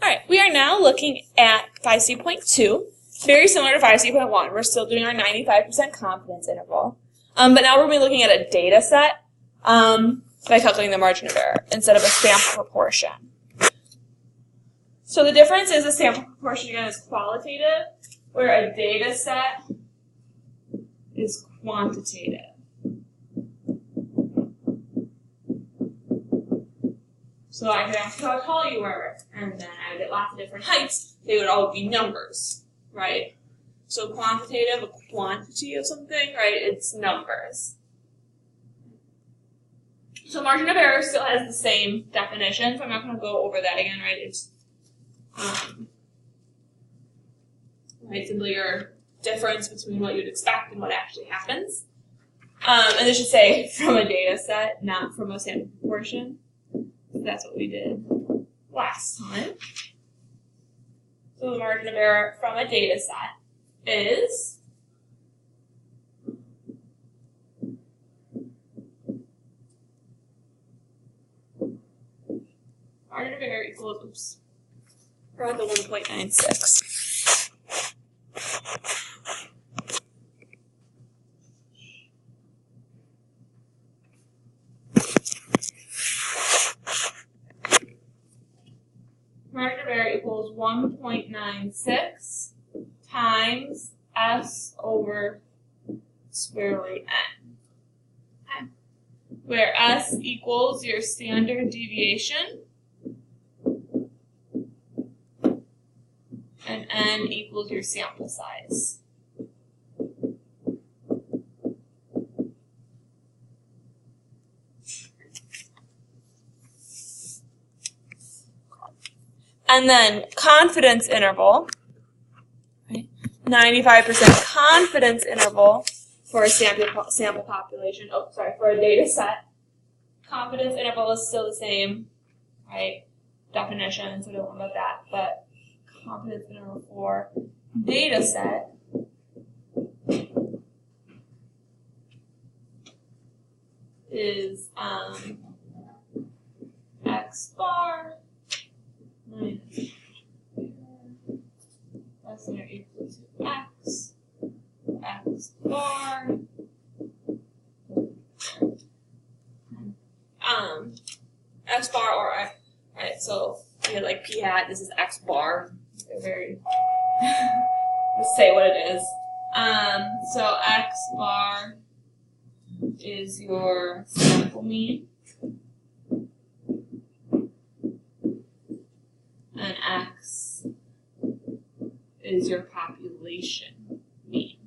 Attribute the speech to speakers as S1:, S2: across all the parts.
S1: Alright, we are now looking at 5C.2, very similar to 5C.1. We're still doing our 95% confidence interval, but now we're going to be looking at a data set by calculating the margin of error instead of a sample proportion. So the difference is the sample proportion, again, is qualitative, where a data set is quantitative. So I could ask how tall you were, and then I would get lots of different heights. They would all be numbers, right? So quantitative, a quantity of something, right? It's numbers. So margin of error still has the same definition, so I'm not going to go over that again, right? It's right, simply your difference between what you'd expect and what actually happens. And this should say from a data set, not from a sample proportion. That's what we did last time. So the margin of error from a data set is margin of error equals, oops, forgot the 1.96. Margin of error equals 1.96 times S over square root N. Okay. Where S equals your standard deviation and N equals your sample size. And then confidence interval, right? 95% confidence interval for a sample population. Oh, sorry, for a data set. Confidence interval is still the same, right? Definition, so don't worry about that. But confidence interval for data set is X bar minus less than or equal to X bar, X bar or X, right, so we had like P hat, this is X bar, they're very, let's say what it is. So X bar is your sample mean, and X is your population mean.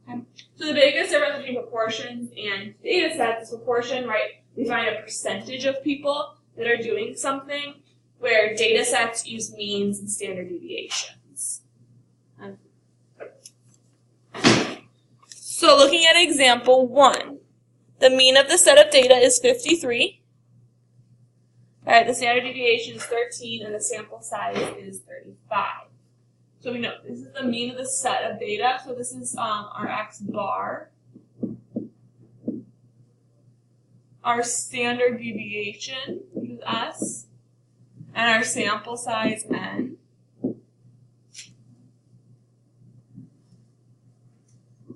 S1: Okay. So the biggest difference between proportions and data sets is proportion, right? We find a percentage of people that are doing something, where data sets use means and standard deviations. So looking at example 1, the mean of the set of data is 53. Alright, the standard deviation is 13 and the sample size is 35. So we know this is the mean of the set of data. So this is our X bar, our standard deviation, which is S, and our sample size N.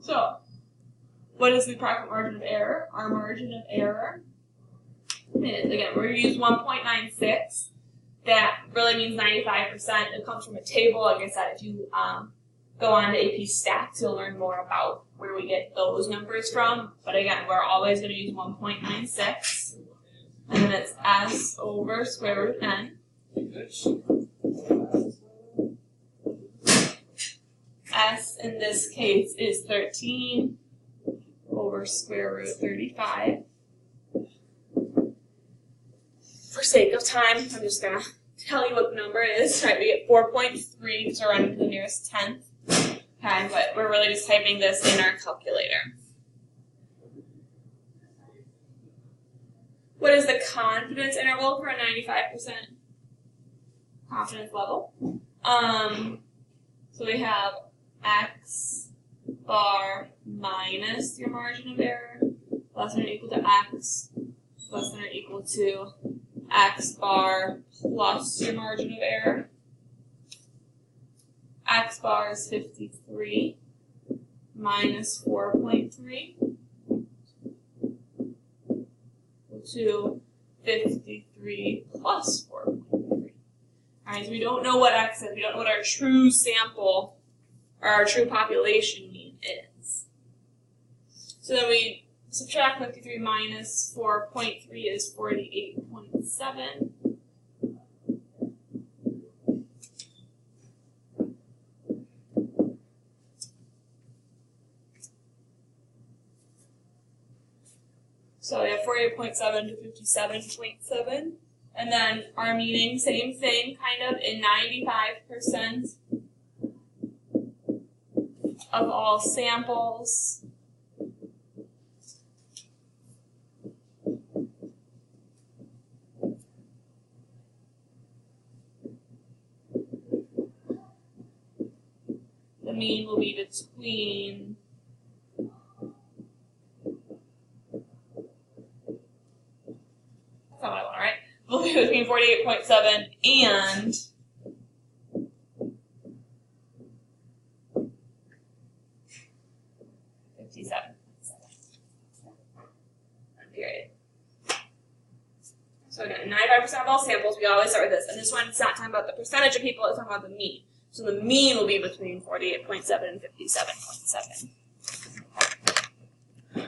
S1: So what is the approximate margin of error? Our margin of error is, again, we're going to use 1.96. That really means 95%. It comes from a table. Like I said, if you go on to AP Stats, you'll learn more about where we get those numbers from. But again, we're always going to use 1.96. And then it's S over square root N. S in this case is 13 over square root 35. For sake of time, I'm just going to tell you what the number is. Right, we get 4.3 because we're running to the nearest tenth. Okay, but we're really just typing this in our calculator. What is the confidence interval for a 95% confidence level? So we have X bar minus your margin of error, less than or equal to X, less than or equal to X bar plus your margin of error. X bar is 53 minus 4.3 to 53 plus 4.3. Alright, so we don't know what X is. We don't know what our true sample or our true population mean is. So then we subtract 53 minus 4.3 is 48.7. So we have 48.7 to 57.7. And then our meaning, same thing, kind of in 95% of all samples. The mean will be between that's not what I want, right? Will be between 48.7 and 57.7. Period. So again, 95% of all samples, we always start with this. And this one, it's not talking about the percentage of people, it's talking about the mean. So the mean will be between 48.7 and 57.7. All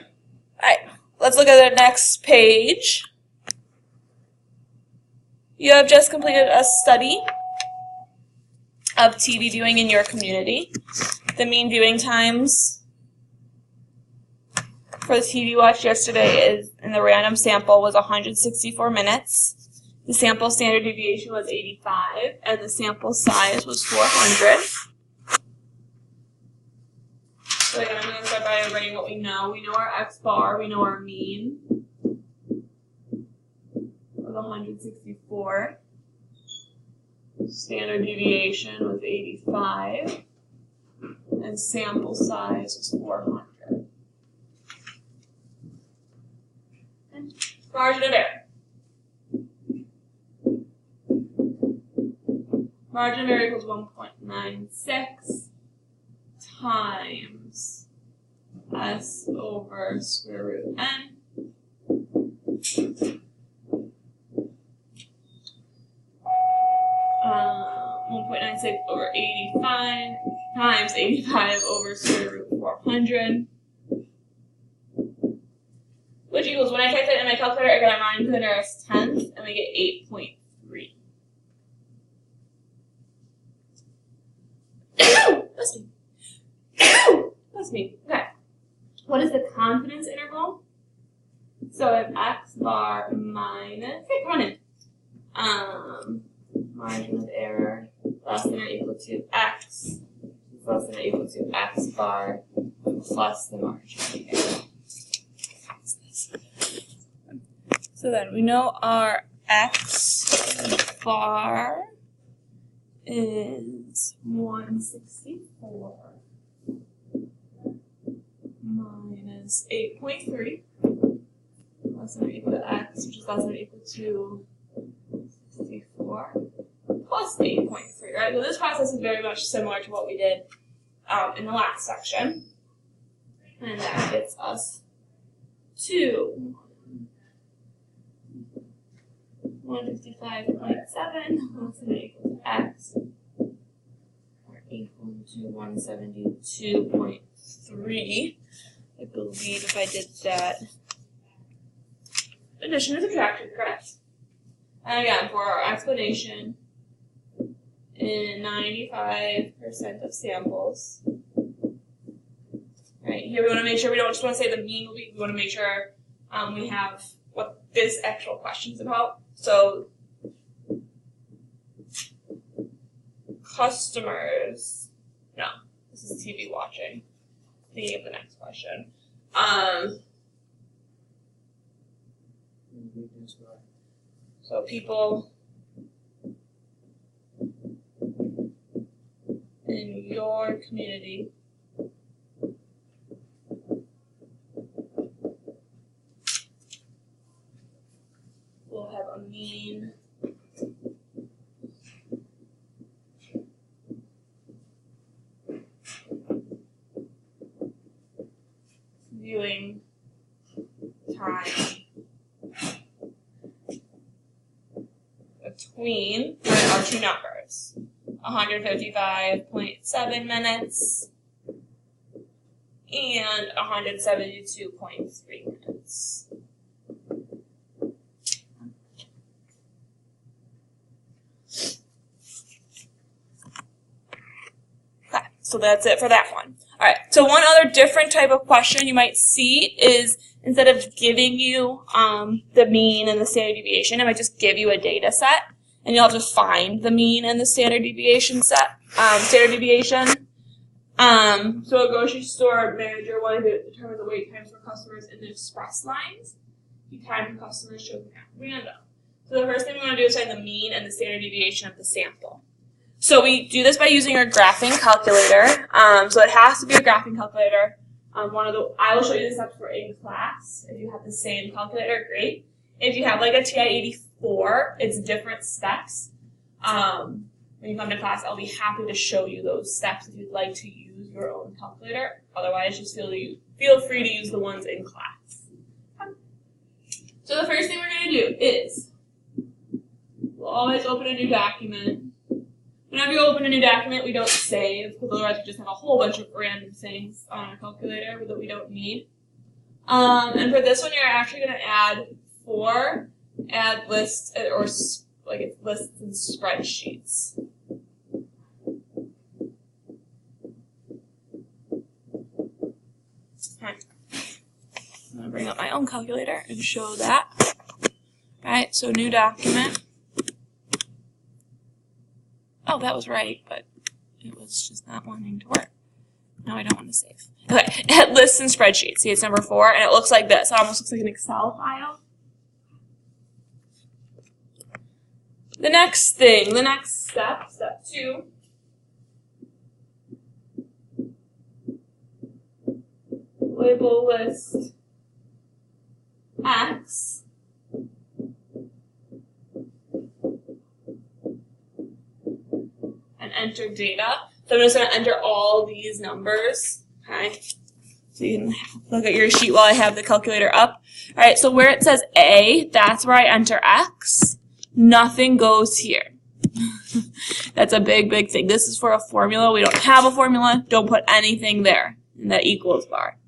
S1: right, let's look at the next page. You have just completed a study of TV viewing in your community. The mean viewing times for the TV watch yesterday is in the random sample was 164 minutes. The sample standard deviation was 85, and the sample size was 400. So again, I'm going to start by writing what we know. We know our X bar, we know our mean was 164. Standard deviation was 85, and sample size was 400. And margin of error. Margin of error equals 1.96 times S over square root N. Uh, 1.96 over 85 times 85 over square root 400. Which equals, when I type that in my calculator, I get a rounding to the nearest tenth, and we get 8.3. That's me. That's me. Okay. What is the confidence interval? So if X bar minus, hey, come on in. Margin of error less than or equal to X is less than or equal to X bar plus the margin of error. So then we know our X bar is 164 minus 8.3 less than or equal to X, which is less than or equal to 64 plus 8.3, right? So this process is very much similar to what we did in the last section. And that gets us to 155.7 less than or equal to X, or equal to 172.3. I believe if I did that addition and subtraction, correct? And again, for our explanation, in 95% of samples, right, here we want to make sure we don't just want to say the mean will be, we want to make sure we have what this actual question is about. So, customers, no, this is TV watching. Thinking of the next question. So people in your community will have a mean viewing time between our two numbers, 155.7 minutes and 172.3 minutes. Okay, so that's it for that one. All right, so one other different type of question you might see is instead of giving you the mean and the standard deviation, it might just give you a data set, and you'll have to find the mean and the standard deviation So a grocery store manager wanted to determine the wait times for customers in the express lines. The time for customers chosen at random. So the first thing we want to do is find the mean and the standard deviation of the sample. So we do this by using our graphing calculator. So it has to be a graphing calculator. I will show you the steps for in class. If you have the same calculator, great. If you have like a TI-84, it's different steps. When you come to class, I'll be happy to show you those steps if you'd like to use your own calculator. Otherwise, just feel free to use the ones in class. So the first thing we're going to do is we'll always open a new document. Whenever you open a new document, we don't save, because otherwise we just have a whole bunch of random things on our calculator that we don't need. And for this one, you're actually going to add lists, or like it's lists and spreadsheets. Okay. I'm going to bring up my own calculator and show that. All right, so new document. Oh, that was right, but it was just not wanting to work. No, I don't want to save. Okay, lists and spreadsheets. See, it's number 4, and it looks like this. It almost looks like an Excel file. The next step, step 2, label list X and enter data. So I'm just going to enter all these numbers, okay? So you can look at your sheet while I have the calculator up. All right, so where it says A, that's where I enter X. Nothing goes here. That's a big, big thing. This is for a formula. We don't have a formula. Don't put anything there in that equals bar.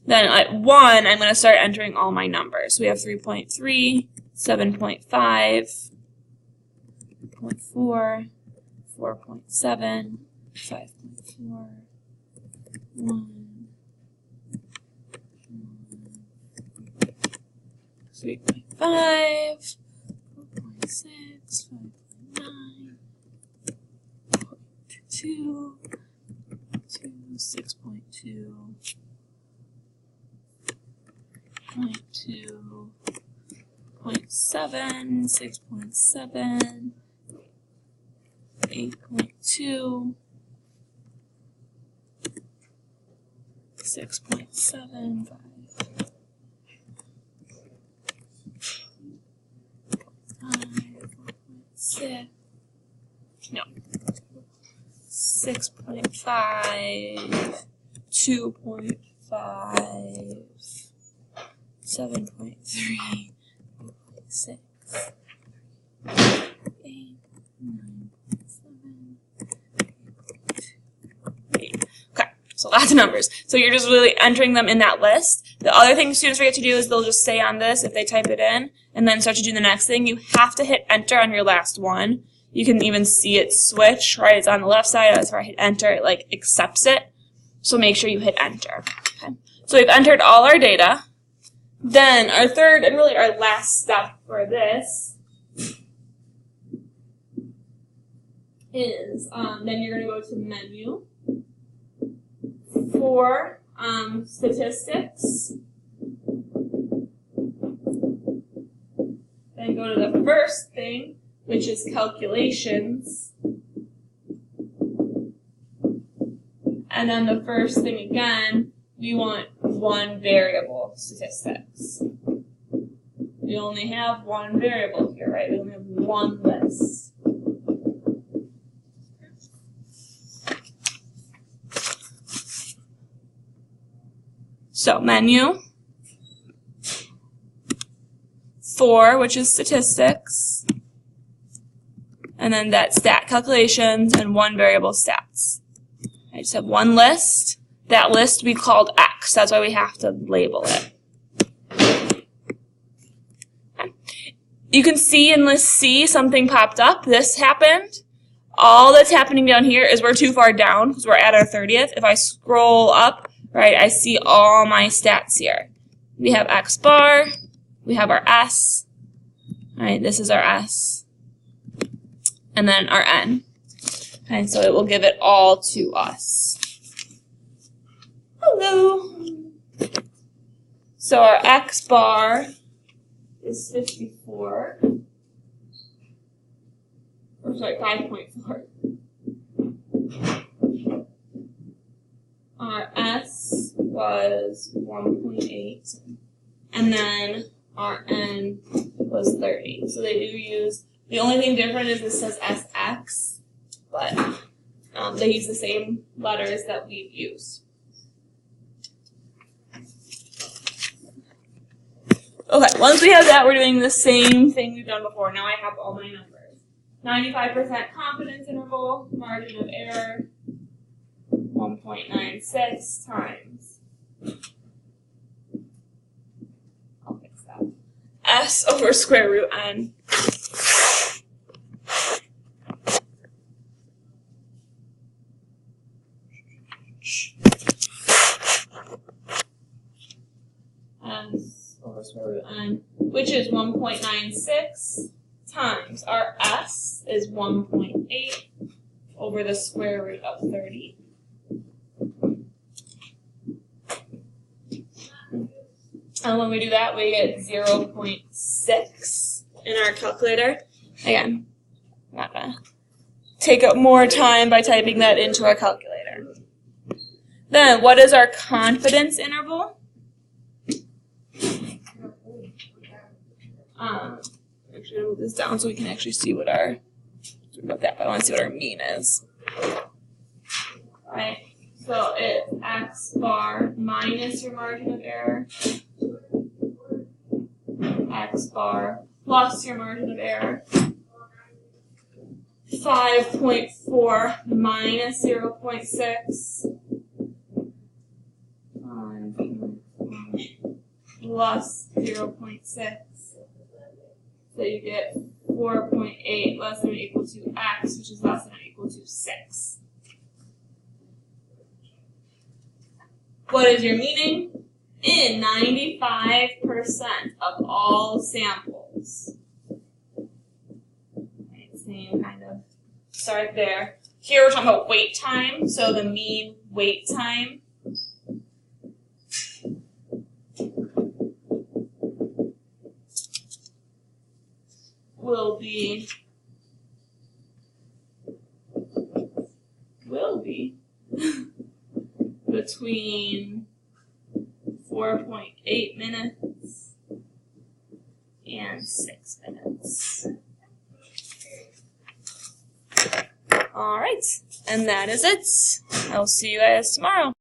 S1: Then at 1, I'm going to start entering all my numbers. So we have 3.3, 7.5, 0.4, 4.7, 5.4, 1, 3.5, 4.6, 5.9, 2, 6.2, 0.2, 0.7, 6.7, 8.2, 6.75, 4.6, no, 6.5, 2.5, 7.3, 6, 8, 9.7, 8. Okay, so lots of numbers. So you're just really entering them in that list. The other thing students forget to do is they'll just stay on this if they type it in and then start to do the next thing. You have to hit enter on your last one. You can even see it switch, right? It's on the left side. As I hit enter, it like accepts it. So make sure you hit enter. Okay. So we've entered all our data. Then our third and really our last step for this is then you're going to go to menu for statistics. Then go to the first thing, which is calculations. And then the first thing again, we want one variable, statistics. We only have one variable here, right? We only have one list. So menu, 4, which is statistics, and then that stat calculations and one variable stats. I just have one list. That list we called X. That's why we have to label it. Okay. You can see in list C something popped up. This happened. All that's happening down here is we're too far down because we're at our 30th. If I scroll up, right, I see all my stats here. We have X bar. We have our S. All right, this is our S. And then our N. Okay, so it will give it all to us. Hello. So our X bar is 54. Or sorry, 5.4. Our S was 1.8. And then our N was 30. So they do use, the only thing different is this says SX, but they use the same letters that we've used. Okay, once we have that, we're doing the same thing we've done before. Now I have all my numbers. 95% confidence interval, margin of error, 1.96 times. I'll fix that. S over square root N. S over square root N, which is 1.96 times our S is 1.8 over the square root of 30. And when we do that, we get 0.6 in our calculator. Again, I'm not going to take up more time by typing that into our calculator. Then, what is our confidence interval? Actually, I'll move this down so we can actually see what our, sorry about that, but I want to see what our mean is. Right? So it's X bar minus your margin of error, X bar plus your margin of error, 5.4 minus 0.6, plus 0.6. So you get 4.8 less than or equal to X, which is less than or equal to 6. What is your meaning? In 95% of all samples. Right, same kind of start there. Here we're talking about wait time, so the mean wait time. Will be between 4.8 minutes and 6 minutes. All right, and that is it. I'll see you guys tomorrow.